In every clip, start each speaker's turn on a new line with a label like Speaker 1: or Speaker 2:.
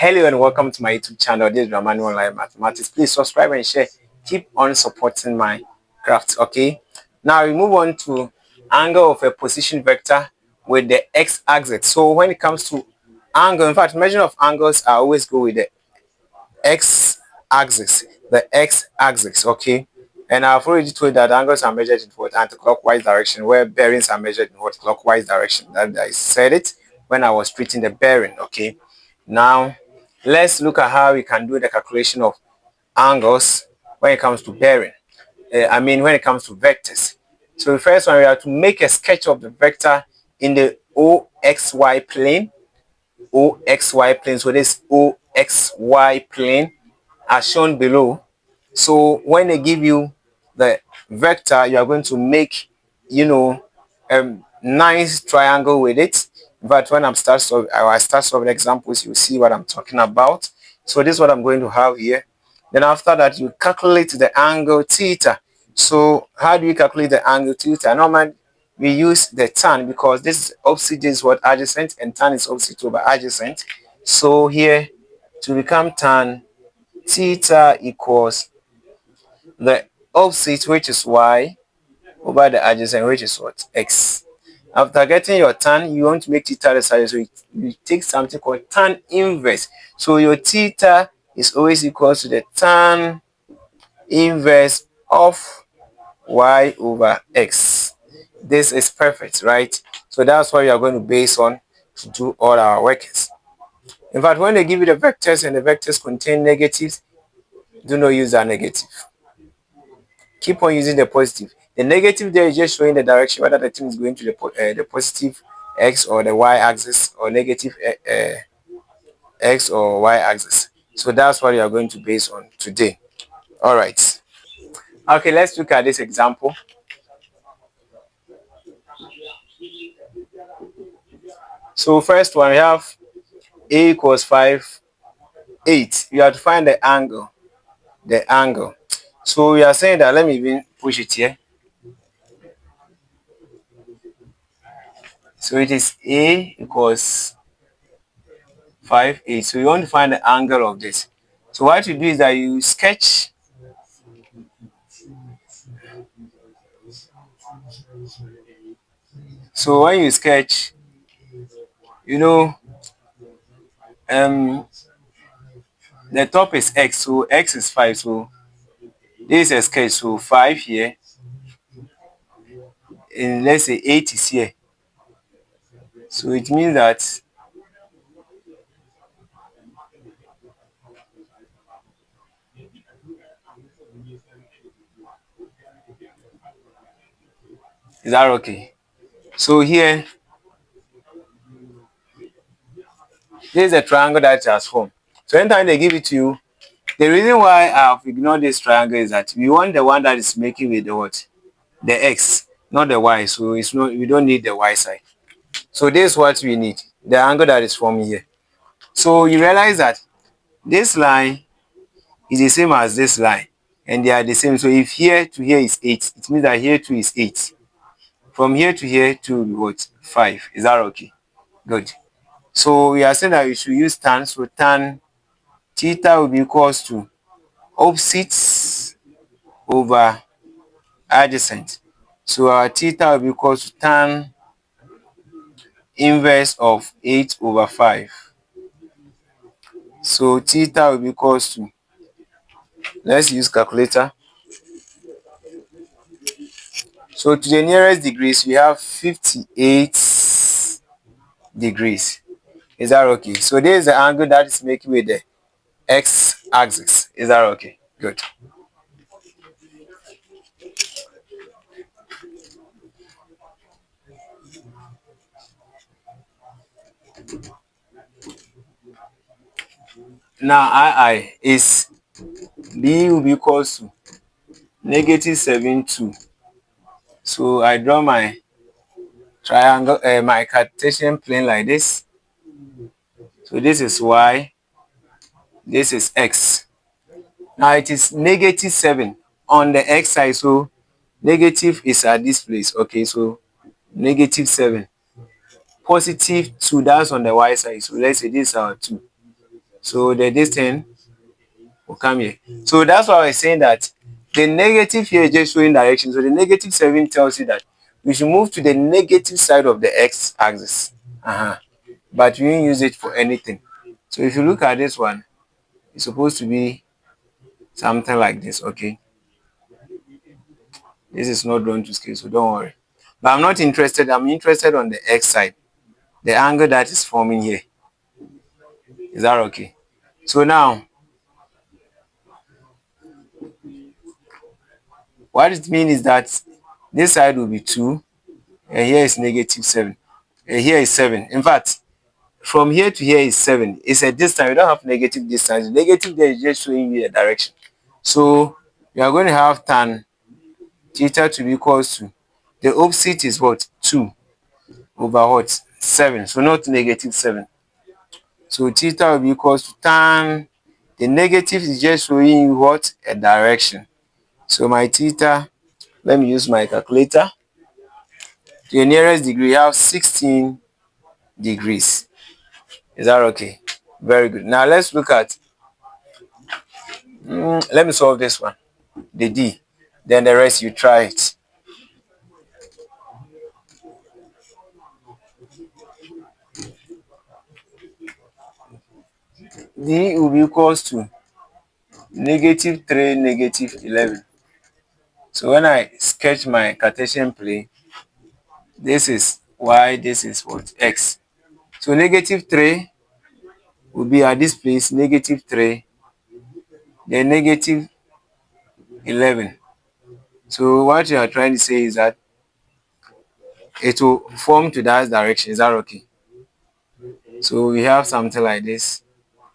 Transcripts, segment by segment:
Speaker 1: Hello and welcome to my YouTube channel. This is Ramani Online Mathematics. Please subscribe and share. Keep on supporting my craft. Okay. Now we move on to angle of a position vector with the x-axis. So when it comes to angle, in fact, measure of angles, I always go with the x-axis. The x-axis. Okay. And I've already told that angles are measured in what anti-clockwise direction, where bearings are measured in what clockwise direction. That I said it when I was treating the bearing. Okay. Now let's look at how we can do the calculation of angles when it comes to bearing. When it comes to vectors. So the first one, we have to make a sketch of the vector in the OXY plane. OXY plane. So this OXY plane as shown below. So when they give you the vector, you are going to make, a nice triangle with it. But when I start solving examples, you see what I'm talking about. So this is what I'm going to have here. Then after that, you calculate the angle theta. So how do you calculate the angle theta? Normally, we use the tan because this is opposite, this is what adjacent, and tan is opposite over adjacent. So here, to become tan theta equals the opposite, which is y, over the adjacent, which is what? X. After getting your tan, you want to make theta the size, so you take something called tan inverse. So your theta is always equal to the tan inverse of y over x. This is perfect, right? So that's what we are going to base on to do all our workings. In fact, when they give you the vectors and the vectors contain negatives, do not use that negative. Keep on using the positive. The negative there is just showing the direction, whether the thing is going to the positive x or the y axis, or negative x or y axis. So that's what you are going to base on today. All right. Okay, let's look at this example. So first one, we have a equals 5, 8. You have to find the angle. The angle. So we are saying that, let me even push it here. So it is a equals 5, 8. So you want to find the angle of this. So what you do is that you sketch. So when you sketch, the top is x, so x is 5. So this is a sketch, so 5 here, and let's say 8 is here. So it means that is that okay? So here, this is a triangle that has formed. So anytime they give it to you, the reason why I've ignored this triangle is that we want the one that is making with the what? The x, not the y. So it's not, we don't need the y side. So this is what we need, the angle that is forming here. So you realize that this line is the same as this line, and they are the same. So if here to here is 8, it means that here too is 8. From here to here to what? 5. Is that okay? Good. So we are saying that we should use tan. So tan theta will be equals to opposites over adjacent. So our theta will be equals to tan inverse of 8 over 5. So theta will be equals to, let's use calculator. So to the nearest degrees, we have 58 degrees. Is that okay? So this is the angle that is making with the x-axis. Is that okay? Good. Now I is b will be equals to -7, 2. So I draw my triangle, my Cartesian plane like this. So this is y, this is x. Now it is -7 on the x side, so negative is at this place. Okay, so -7. +2, that's on the y side. So let's say this is our 2. So the distance will come here. So that's why I was saying that the negative here is just showing direction. So the negative 7 tells you that we should move to the negative side of the x-axis. But we didn't use it for anything. So if you look at this one, it's supposed to be something like this, okay? This is not drawn to scale, so don't worry. But I'm not interested. I'm interested on the x side, the angle that is forming here. Is that okay? So now, what it means is that this side will be 2, and here is negative 7. And here is 7. In fact, from here to here is 7. It's a distance. We don't have negative distance. The negative there is just showing you a direction. So we are going to have tan theta to be equals to, the opposite is what? 2 over what? 7. So not negative 7. So theta will be equals to tan. The negative is just showing you what? A direction. So my theta, let me use my calculator. To the nearest degree, you have 16 degrees. Is that okay? Very good. Now let's look at, let me solve this one, the D. Then the rest you try it. D will be equals to negative 3, negative 11. So when I sketch my Cartesian plane, this is y, this is what? X. So negative 3 will be at this place, negative 3, then negative 11. So what you are trying to say is that it will form to that direction. Is that okay? So we have something like this,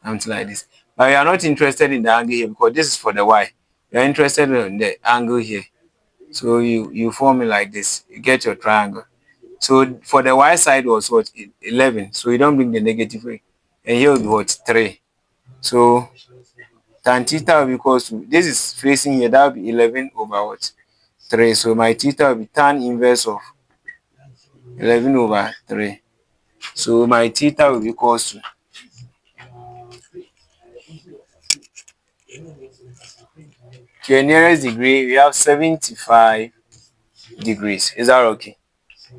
Speaker 1: something like this. But we are not interested in the angle here because this is for the y. You are interested in the angle here. So you form it like this. You get your triangle. So for the y side was what? 11. So you don't bring the negative way. And here will be what? 3. So tan theta will be equals to, this is facing here, that will be 11 over what? 3. So my theta will be tan inverse of 11 over 3. So my theta will be equals to your nearest degree, we have 75 degrees. Is that okay?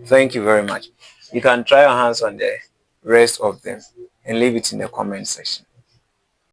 Speaker 1: Thank you very much. You can try your hands on the rest of them and leave it in the comment section.